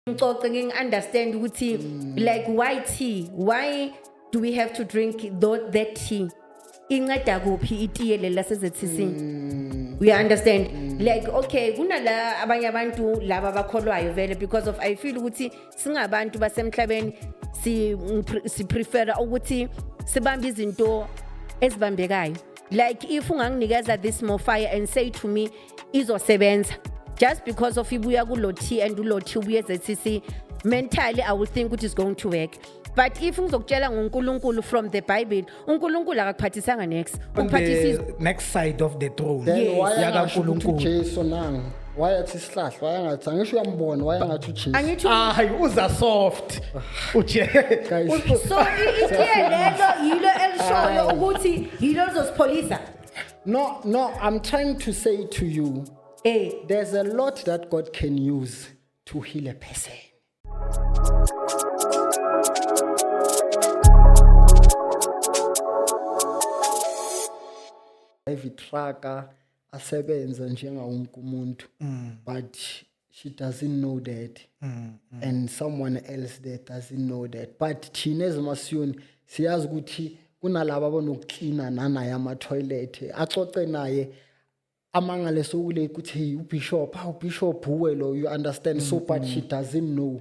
Ngixoxe ngingi-understand ukuthi like why tea? Why do we have to drink that tea? Inceda kuphi itiye lela seze-TC? We understand. Like okay, kunala abanye abantu laba bakholwayo vele because of I feel ukuthi singabantu basemhlabeni si prefer ukuthi sibambe izinto ezibambekayo. Like if unganginikeza this more fire and say to me izosebenza just because of ibuya kuloti and uloti ubuye eZCC, mentally I will think it is going to work. But if ngizokutshela ngoNkulunkulu from the Bible, uNkulunkulu akaphathisanga next. On the next side of the throne. Then why yakaNkulunkulu. Jesu nang? Why athi sihlahla? Why angathi angisho uyambona? Why angathi uJesu? Angithi Hayi uza soft. Uje. so itiye lelo yilo elishoyo ukuthi yilo lizosipholisa. No, I'm trying to say to you, there's a lot that God can use to heal a person. Every tracker asebenza njengawonke umuntu, but she doesn't know that, and someone else that doesn't know that. But thina ezimasiyoni siyazi ukuthi kunalabo abanokuklina nanaye ama-toilet axoxe naye amangale sokule ukuthi ubishop uwe lo, you understand. So but she doesn't know.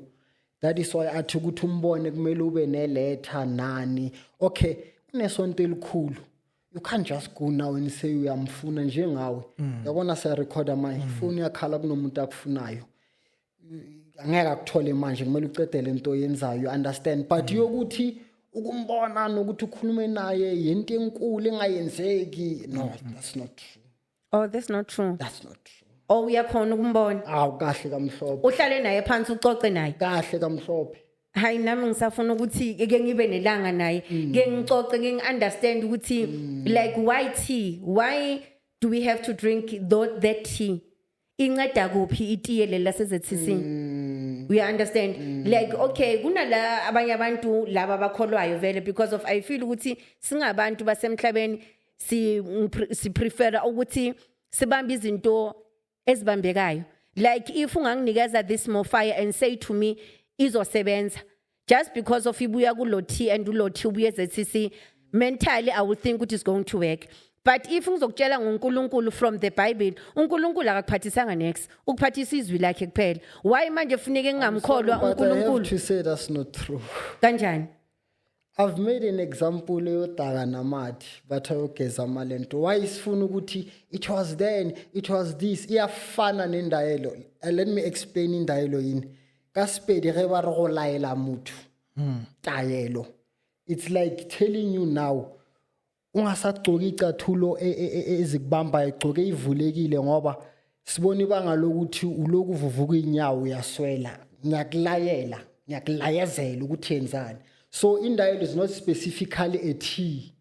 That is why athi ukuthi umbone kumele ube neletha nani. Okay, kunesonto elikhulu, you can't just go now and say uyamfuna njengawe. Yabona siyarekhoda manje, ifoni yakhala kunomuntu akufunayo, angeke akuthole manje, kumele ucedele into oyenzayo, you understand. But yokuthi ukumbona nokuthi ukhulume naye yento enkulu engayenzeki, no, that's not true. Oh, that's not true. That's not true. Oh, uyakhona ukumbona. Awu kahle kamhlophe. Uhlale naye phansi ucoce naye. Kahle kamhlophe. Hayi nami ngisafuna ukuthi ke ngibe nelanga naye. Ke ngicoce ngingi-understand ukuthi like why tea? Why do we have to drink that tea? Inceda kuphi itiye lela seze-TC? We understand. Like okay, kunala abanye abantu laba bakholwayo vele because of I feel ukuthi singabantu basemhlabeni si prefer ukuthi sibambe izinto ezibambekayo. Like if unganginikeza this more fire and say to me izosebenza just because of ibuya kuloti and uloti ubuye eZCC, mentally I will think it is going to work. But if ngizokutshela ngoNkulunkulu from the Bible, uNkulunkulu akaphathisanga next, ukuphathisa izwi lakhe kuphela. Why manje kufuneka ngingamkholwa But I have uNkulunkulu? to say that's not true. Kanjani? I've made an example yodaka namathi bathayogeza amalento. Why isifuna ukuthi it was then, it was this, iyafana nendayelo. Let me explain indayelo yini. Kaspedi ge ba re go laela motho tayelo. It's like telling you now ungasagcoki icathulo ezikubamba igcoke ivulekile ngoba sibona ibanga lokuthi uloku uvuvuka inyawo uyaswela. Ngiyakulayezela ukuthi yenzani. So indayelo is not specifically a tea.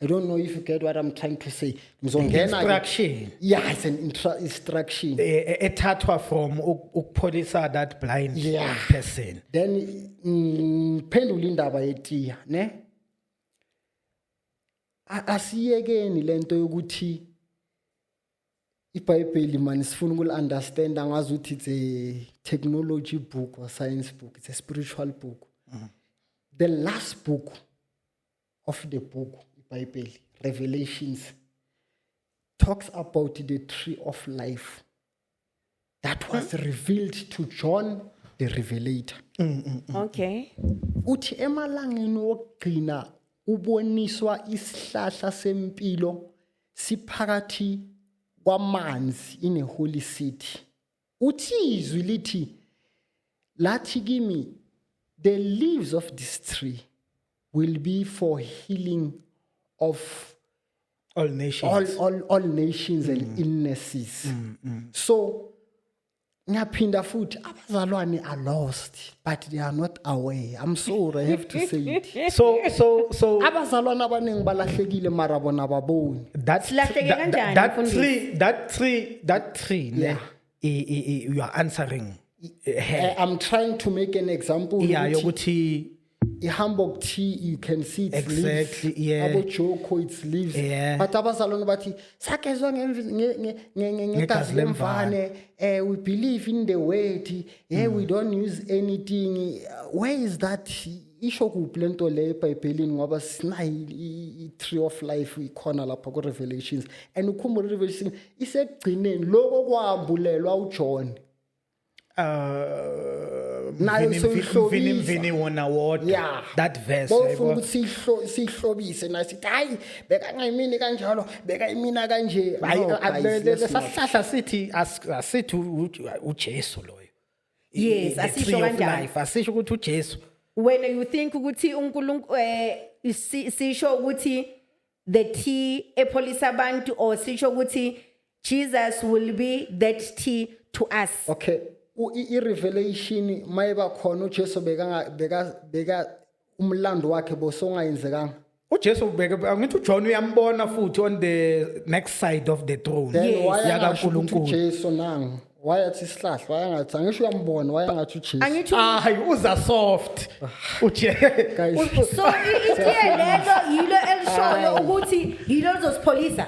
I don't know if you get what I'm trying to say. Instruction. Yeah, it's an instruction. Ethathwa from ukupholisa that blind person. Then pendula indaba yetiya, ne? Asiyekeni lento yokuthi iBhayibheli man sifuna ukul-understand, angazi ukuthi it's a technology book or science book. It's a spiritual book. The last book of the book, Bible, Revelations, talks about the tree of life that was revealed to John the Revelator. Okay. Uthi emalangeni wokugcina uboniswa isihlahla sempilo siphakathi kwamanzi in a holy city. Uthi izwi lithi lathi kimi, the leaves of this tree will be for healing of all nations. All nations and illnesses. So ngiyaphinda futhi abazalwane are lost, but they are not aware. I'm sorry, I have to say it. So Abazalwane abaningi balahlekile mara bona baboni. that tree Yeah. You are answering her. I'm trying to make an example. Yeah, yokuthi Hamburg tea, you can see it's Exactly, leaves. yeah. Abo Joko, it's leaves. Yeah. But abazalwane bathi sakezwa ngegazi lemvane. We believe in the word. Yeah, we don't use anything. Where is that? Isho kuphi lento le eBhayibhelini ngoba sinayi i-tree of life ikhona lapha ku Revelations. And ukhumbula Revelation isekugcineni lokho kwambulelwa uJohn. Nayo Vini wona what? Yeah. That verse. Bofuna ukuthi sihlobise nasithi hayi beka ngayimini kanjalo beka imina kanje. Sasihlahla sithi asithi uJesu loyo. Yes, The asisho tree of kanjalo. life. Asisho ukuthi uJesu. When you think ukuthi uNkulunkulu sisho ukuthi the tea epholisa abantu or sisho ukuthi Jesus will be that tea to us. Okay. I-revelation mayiba khona uJesu beka umlando wakhe bosongayenzekanga. uJesu angithi uJohn uyambona futhi on the next side of the throne. Then why angasho ukuthi yakaNkulunkulu. uJesu nangu? Why athi sihlahla? Why angathi angisho uyambona? Why angathi uJesu? Angithi Hayi uza soft. Guys. so ithe lelo yilo elishoyo ukuthi yilo zosipholisa.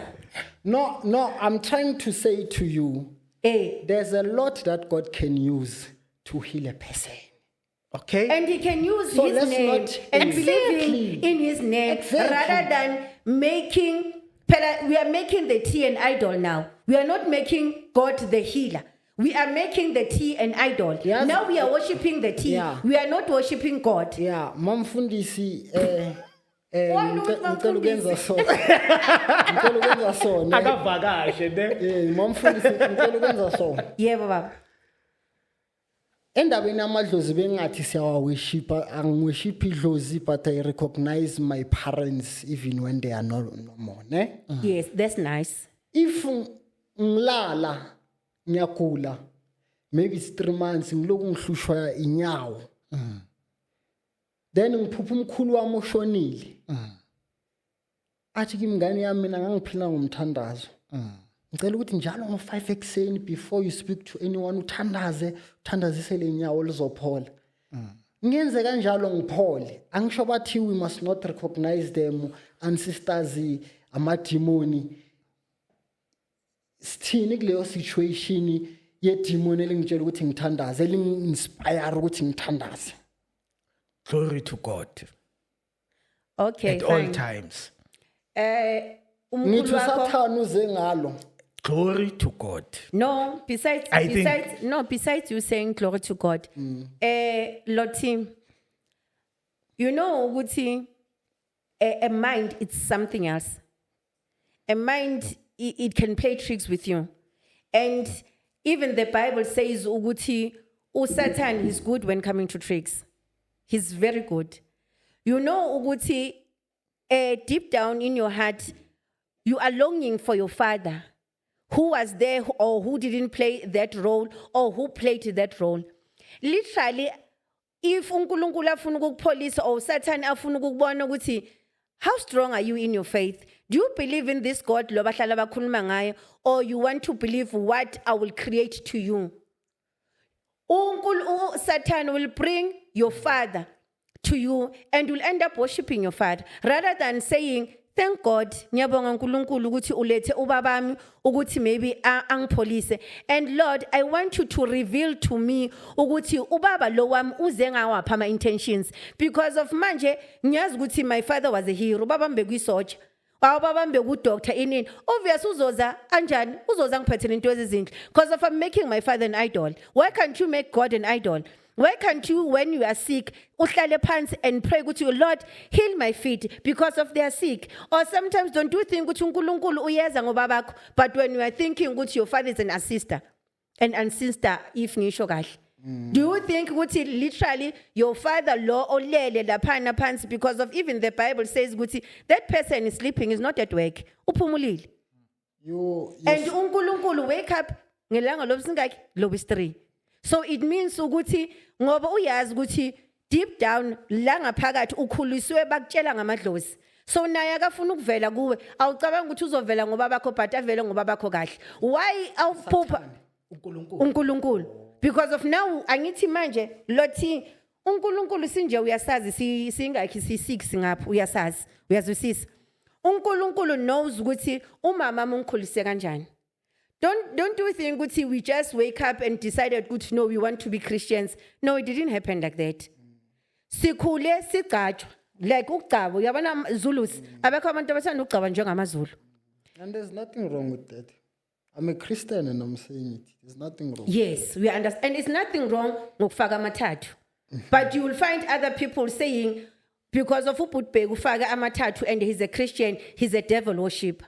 No, I'm trying to say to you, there's a lot that God can use to heal a person. Okay. And he can use So his let's name not- and Exactly. believing in his name Exactly. rather than making, we are making the tea an idol now. We are not making God the healer. We are making the tea an idol. Yes. Now we are worshipping the tea. Yeah. We are not worshipping God. Yeah, mamfundisi Why not ngicela ukwenza mamfundisi? so. Ngicela ukwenza so. ne? Akavakashe ne. Mamfundisi ngicela ukwenza so. Yebo baba. Endabeni amadlozi bengathi siyawa-worshipa, angiworship idlozi but I recognize my parents even when they are no more, ne? Yes, that's nice. If ngilala ngiyagula, maybe it's 3 months ngiloku ngihlushwa inyawo. Then ngiphupha umkhulu wami oshonile. Athi kimngane yami mina ngangiphila ngomthandazo. Ngicela ukuthi njalo ngo5 ekseni before you speak to anyone uthandazise lenyawo lizophola. Ngiyenze kanjalo ngiphole. Angisho bathi we must not recognize them ancestors amademoni. Sithini kuleyo situation yedemon elingitshela ukuthi ngithandaze elinginspire ukuthi ngithandaze. Glory to God. Okay, At all fine. times. Umkhulu Ngithi wakho. usathana uze ngalo. Glory to God. No, besides you saying glory to God. Lottie, you know ukuthi a mind it's something else. A mind it can play tricks with you. And even the Bible says ukuthi Satan is good when coming to tricks. He's very good. You know ukuthi deep down in your heart you are longing for your father. Who was there or who didn't play that role or who played that role. Literally, if uNkulunkulu afuna ukukupholisa or Satan afuna ukukubona ukuthi how strong are you in your faith? Do you believe in this God lo bahlala bakhuluma ngayo or you want to believe what I will create to you? Satan will bring your father to you and will end up worshiping your father rather than saying thank God, ngiyabonga uNkulunkulu ukuthi ulethe ubabami ukuthi maybe angipholise. And Lord, I want you to reveal to me ukuthi ubaba lo wami uze ngawapha ama intentions because of manje ngiyazi ukuthi my father was a hero. Ubaba mbekuyisoja. Ubaba mbekudoctor inini. Obvious uzoza kanjani? Uzoza ngiphethele into ezizinhle because of I'm making my father an idol. Why can't you make God an idol? Why can't you, when you are sick, uhlale phansi and pray ukuthi Lord, heal my feet because of they are sick? Or sometimes don't you think ukuthi uNkulunkulu uyeza ngobabakho, but when you are thinking ukuthi your father is an ancestor if ngisho kahle. Do you think ukuthi literally your father lo olele laphana phansi because of even the Bible says ukuthi that person is sleeping is not at work. Uphumulile. And uNkulunkulu wake up ngelanga lobusingaki lobus3. So it means ukuthi ngoba uyazi ukuthi deep down la ngaphakathi ukhuliswe bakutshela ngamadlozi. So naye akafuna ukuvela kuwe awucabanga ukuthi uzovela ngoba bakho but avele ngoba bakho kahle. Why awuphupha uNkulunkulu? Because of now angithi manje Lottie uNkulunkulu sinje uyasazi singakhi si6 ngapha uyasazi uyazwisisa uNkulunkulu knows ukuthi umama ungikhulise kanjani don't you think ukuthi we just wake up and decided ukuthi no we want to be Christians no it didn't happen like that sikhule sigcatshwa like ukugcaba uyabona Zulus abekho abantu abathanda ukugcaba njengamaZulu and there's nothing wrong with that. I'm a Christian and I'm saying it. There's nothing wrong. yes we understand and it's nothing wrong ngokufaka amathathu but you will find other people saying because of uBhutbheki ufaka amathathu and he's a Christian he's a devil worshipper.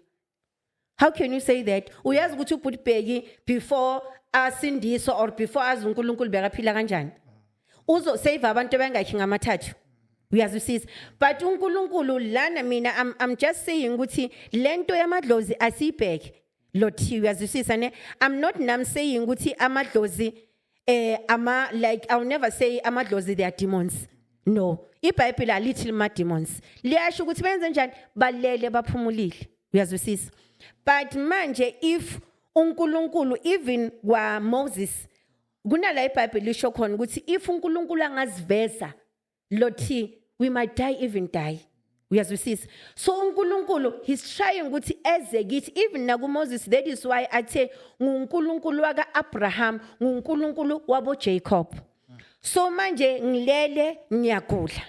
How can you say that? Uyazi ukuthi uBhutbheki before asindiswa or before azi uNkulunkulu bekaphila kanjani? Uzo save abantu bengakhi ngamathathu. Uyazwisisa? But uNkulunkulu lana mina I'm just saying ukuthi lento yamadlozi asibheke. Lothi uyazwisisa ne? I'm not saying ukuthi amadlozi like I'll never say amadlozi they are demons. No. IBhayibheli alithi ma demons. Liyasho ukuthi benze njani? Balele baphumulile. Uyazwisisa? But manje if uNkulunkulu even kwa Moses kunala iBhayibheli lisho khona ukuthi if uNkulunkulu angaziveza lothi we might even die uyazwisisa so uNkulunkulu he's trying ukuthi eze kithi even naku Moses that is why athe nguNkulunkulu waka Abraham nguNkulunkulu wabo Jacob so manje ngilele ngiyagula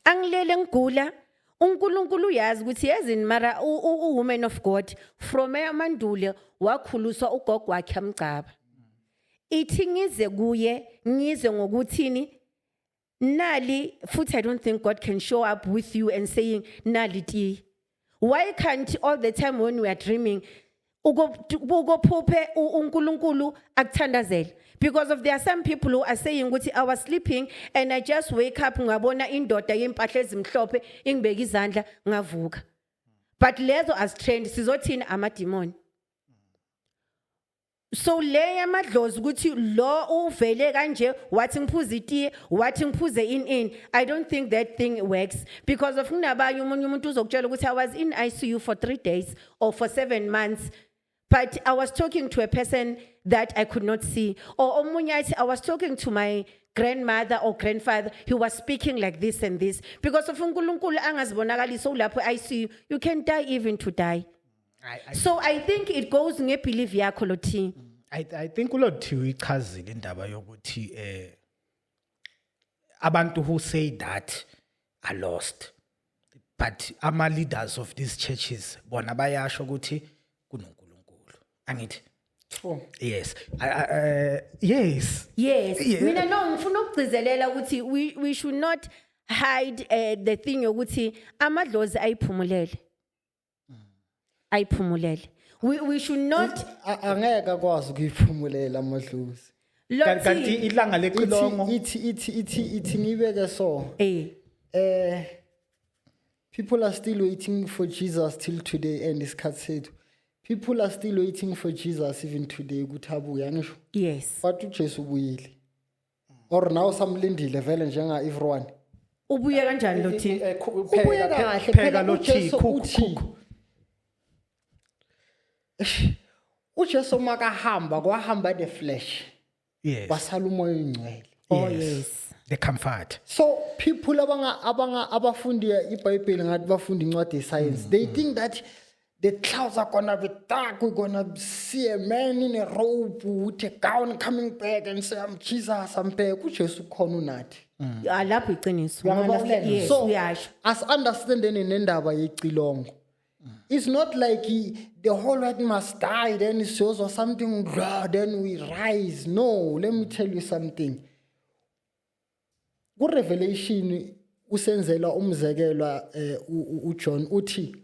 angilele ngigula uNkulunkulu uyazi ukuthi yazini mara woman of God from emandulo wakhuluswa ugogo wakhe amgcaba ithi ngize kuye ngizwe ngokuthini nali futhi I don't think God can show up with you and saying nali ti why can't all the time when we are dreaming ugophuphe uNkulunkulu akuthandazela because of there are some people who are saying ukuthi I was sleeping and I just wake up ngabona indoda yempahla ezimhlophe ingibeka izandla ngavuka but lezo as trend sizothina ama demon so le yamadlozi ukuthi lo uvele kanje wathi ngiphuza itiye wathi ngiphuze in I don't think that thing works because of kunabanye umuntu uzokutshela ukuthi I was in ICU for 3 days or for 7 months but I was talking to a person that I could not see or omunye I was talking to my grandmother or grandfather he was speaking like this and this because of uNkulunkulu angazibonakalisa ulapho ICU you can die even to die. So I think it goes ngebelief yakho lothi. I think uLothiwe ichazile indaba yokuthi abantu who say that are lost but ama leaders of these churches bona bayasho ukuthi kunoNkulunkulu angithi Oh. yes yes Mina no ngifuna ukugcizelela ukuthi we should not hide the thing yokuthi amadlozi ayiphumulele we should not angeke akwazi ukuyiphumulela amadlozi kanti ilanga leqilongo ithi ngibeke so people are still waiting for Jesus till today and isikhathi sethu people are still waiting for Jesus even today ukuthi abuye angisho yes but uJesu ubuyile or now samlindile vele njenga everyone ubuye kanjani lothi ubuye kahle phela lothi khukhu uJesu makahamba kwahamba the flesh yes basala umoya oyingcwele oh yes the comfort so people abafundi iBhayibheli ngathi bafunda incwadi ye-science they think that the clouds are gonna be dark we're gonna see a man in a robe with a gown coming back and say I'm Jesus I'm back uJesu khona unathi lapho iqiniso yes so uyasho as understanding nendaba yecilongo it's not like the whole world must die then it shows or something then we rise no let me tell you something ku Revelation usenzela umzekelwa uJohn uthi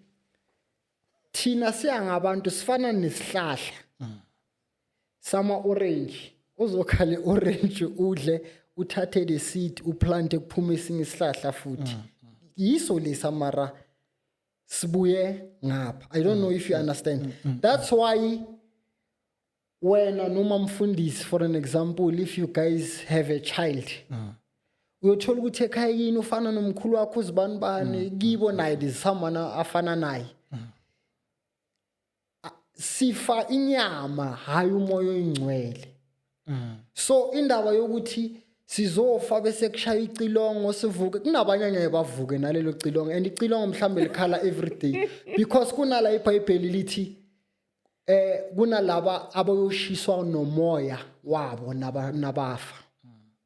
thina siyangabantu sifana nesihlahla sama orange uzokhala orange udle uthathe the seed uplante kuphuma esinye isihlahla futhi yiso lesamara sibuye ngapha I don't know if you understand that's why when noma mfundisi for an example if you guys have a child uyothola ukuthi ekhaya yini ufana nomkhulu wakho uzibanibani kibo naye someone afana naye sifa inyama hayi umoya oyingcwele so indaba yokuthi sizofa bese kushaya icilongo sivuke kunabanye angeke bavuke nalelo cilongo and icilongo mhlambe likhala every day because kunala iBhayibheli lithi kunalaba abayoshiswa nomoya wabo nabafa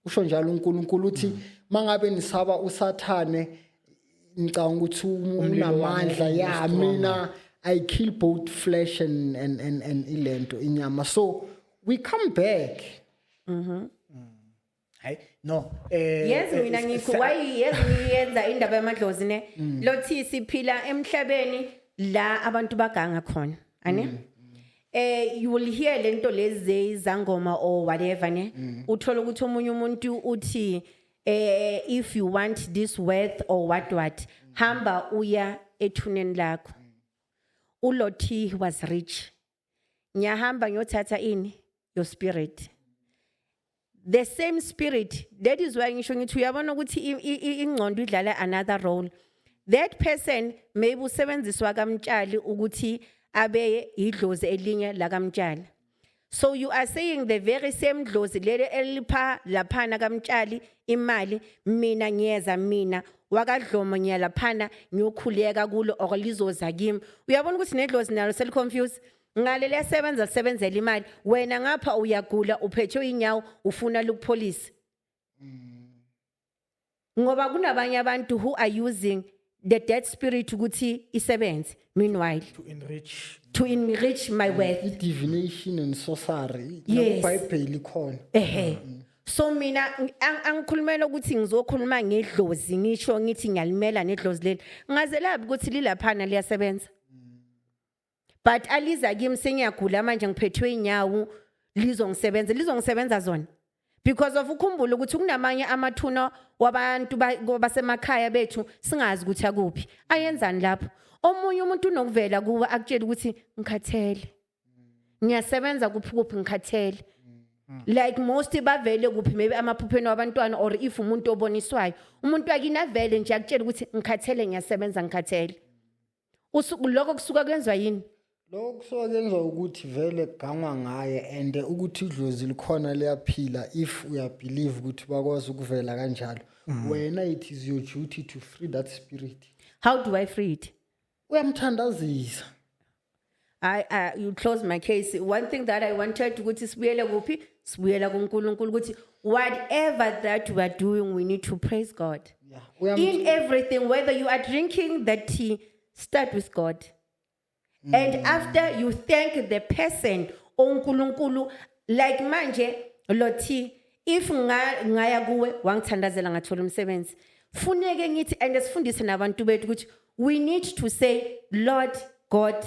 usho njalo uNkulunkulu uthi mangabe nisaba usathane ngicabanga ukuthi unamandla ya mina I kill both flesh and ilento inyama so we come back hayi no yes mina ngikho why yes ngiyenza indaba yamadlozi ne lothi siphila emhlabeni la abantu baganga khona ane you will hear lento lezi izangoma or whatever ne uthola ukuthi omunye umuntu uthi if you want this worth or what hamba uya ethuneni lakho uLothi was rich ngiyahamba ngiyothatha ini your spirit the same spirit that is why ngisho ngithi uyabona ukuthi ingcondo idlala another role that person maybe usebenziswa kamtshali ukuthi abe idlozi elinye la kamtshali so you are saying the very same dlozi lele elipha laphana kamtshali imali mina ngiyeza mina wakadlomo ngiyalaphana ngiyokhuleka kulo oklizoza kimi uyabona ukuthi nedlozi nalo sel confuse ngale lesebenza lisebenzela imali wena ngapha uyagula uphethwe inyawo ufuna lokupholisa ngoba kunabanye abantu who are using the dead spirit ukuthi isebenze meanwhile to enrich my worth divination and sorcery Yes. iBhayibheli khona so mina angikhulumela ukuthi ngizokhuluma ngedlozi ngisho ngithi ngiyalimela nedlozi leli ngazelabi ukuthi lilaphana liyasebenza but aliza kimi sengiyagula manje ngiphethwe inyawo lizongisebenza zona because of ukhumbula ukuthi kunamanye amathuna wabantu basemakhaya bethu singazi ukuthi akuphi ayenzani lapho omunye umuntu unokuvela kuwa akutshela ukuthi ngikhathele ngiyasebenza kuphi ngikhathele like most bavele kuphi maybe amaphupheni wabantwana or if umuntu oboniswayo umuntu akinavele nje akutshela ukuthi ngikhathele ngiyasebenza ngikhathele lokho kusuka kwenziwa yini lokho sokenza ukuthi vele gangwa ngaye and ukuthi idlozi likhona liyaphila if we believe ukuthi bakwazi ukuvela kanjalo wena it is your duty to free that spirit how do I free it uyamthandazisa you close my case one thing that I wanted ukuthi sibuyele kuphi sibuyela kuNkulunkulu ukuthi whatever that we are doing we need to praise God in everything whether you are drinking the tea start with God and after you thank the person oNkulunkulu like manje Lothi if ngaya kuwe wangithandazela ngathola umsebenzi funeke ngithi and sifundise nabantu bethu ukuthi we need to say Lord God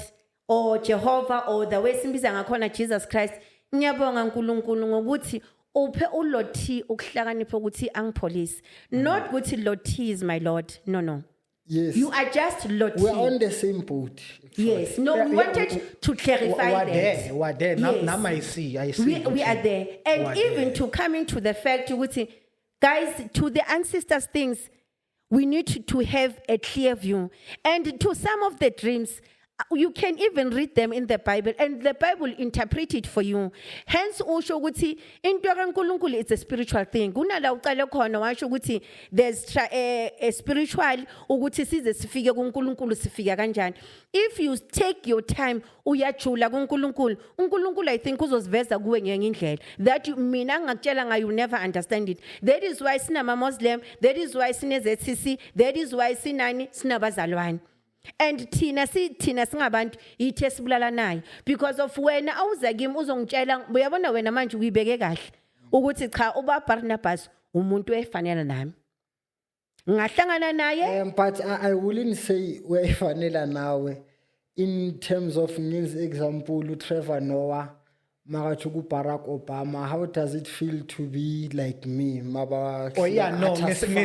or Jehovah or the way simbiza ngakhona Jesus Christ ngiyabonga uNkulunkulu ngokuthi uphe uLothi ukuhlakanipha ukuthi angipholise not ukuthi Lothi is my Lord no yes you are just Lothi we're on the same boat actually. Yes no we wanted to clarify that we're there now I see we are there and even to come into the fact ukuthi guys to the ancestors things we need to have a clear view and to some of the dreams you can even read them in the Bible and the Bible interpret it for you hence usho ukuthi into kaNkulunkulu it's a spiritual thing kunala uqale khona washo ukuthi there's a spiritual ukuthi size sifike kuNkulunkulu sifika kanjani if you take your time uyajula kuNkulunkulu uNkulunkulu I think uzosiveza kuwe ngenye indlela that mina ngakutshela ngayo you never understand it that is why sinama Muslim that is why sine ZCC that is why sinani sinabazalwane and thina singabantu ithe sibulala nayo because of wena awuza kimi uzongitshela uyabona wena manje uyibeke kahle ukuthi cha uba Barnabas umuntu efanele nami ngahlangana naye but I wouldn't say wefanela nawe in terms of ngiz example uTrevor Noah makathi kuBarack Obama how does it feel to be like me maba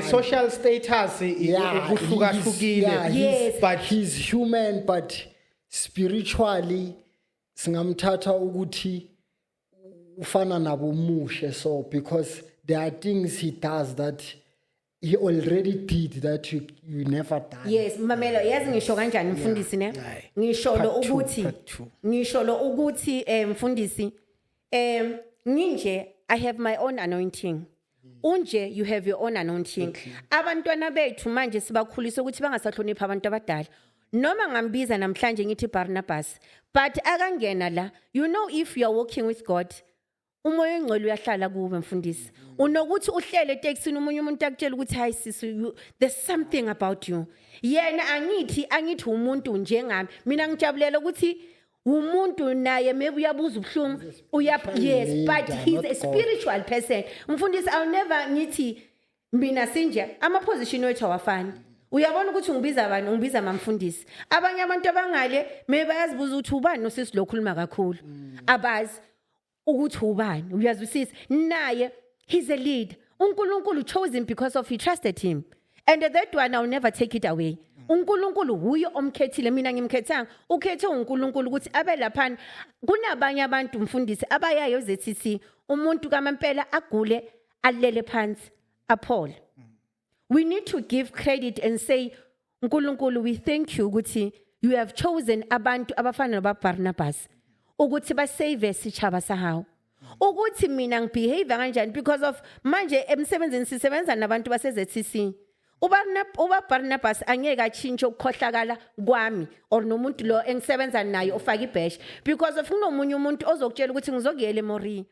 social status ukuhlukahlukile yes but he's human but spiritually singamthatha ukuthi ufana nabo mushe so because there are things he does that he already did that you never done yes mamelo yazi ngisho kanjani mfundisi ne ngisho lo ukuthi mfundisi nginje I have my own anointing unje you have your own anointing abantwana bethu manje sibakhulisa ukuthi bangasahlonipha abantu abadala noma ngambiza namhlanje ngithi Barnabas but akangena la you know if you are walking with God umoya engcwele uyahlala kuwe mfundisi unokuthi uhlele eTexini umunye umuntu akutshela ukuthi hayi sisi there's something about you yena angithi umuntu njengami mina ngijabulela ukuthi umuntu naye maybe uyabuza ubhlungu yes but he's a spiritual person mfundisi I'll never ngithi mina sinje ama position wethu awafani uyabona ukuthi ngibiza abantu ngibiza mamfundisi abanye abantu abangale maybe bayazibuza ukuthi ubani nosisi lokhuluma kakhulu abazi ukuthi ubani uyazwisisa naye he's a lead uNkulunkulu chose him because of he trusted him and that one I'll never take it away uNkulunkulu huyo omkhethile mina ngimkhethanga ukhethe uNkulunkulu ukuthi abe lapha kunabanye abantu mfundisi abayayo ZCC umuntu kamampela agule alele phansi aphole we need to give credit and say uNkulunkulu we thank you ukuthi you have chosen abantu abafana noBarnabas ukuthi basave sichaba sahawo ukuthi mina ngibehave kanjani because of manje emsebenzini sisebenza nabantu baseZCC uBarnabas angeke achintshe ukukhohlakala kwami or nomuntu lo engisebenza naye ofaka ibhash because of kunomunye umuntu ozokutshela ukuthi ngizokuyela eMori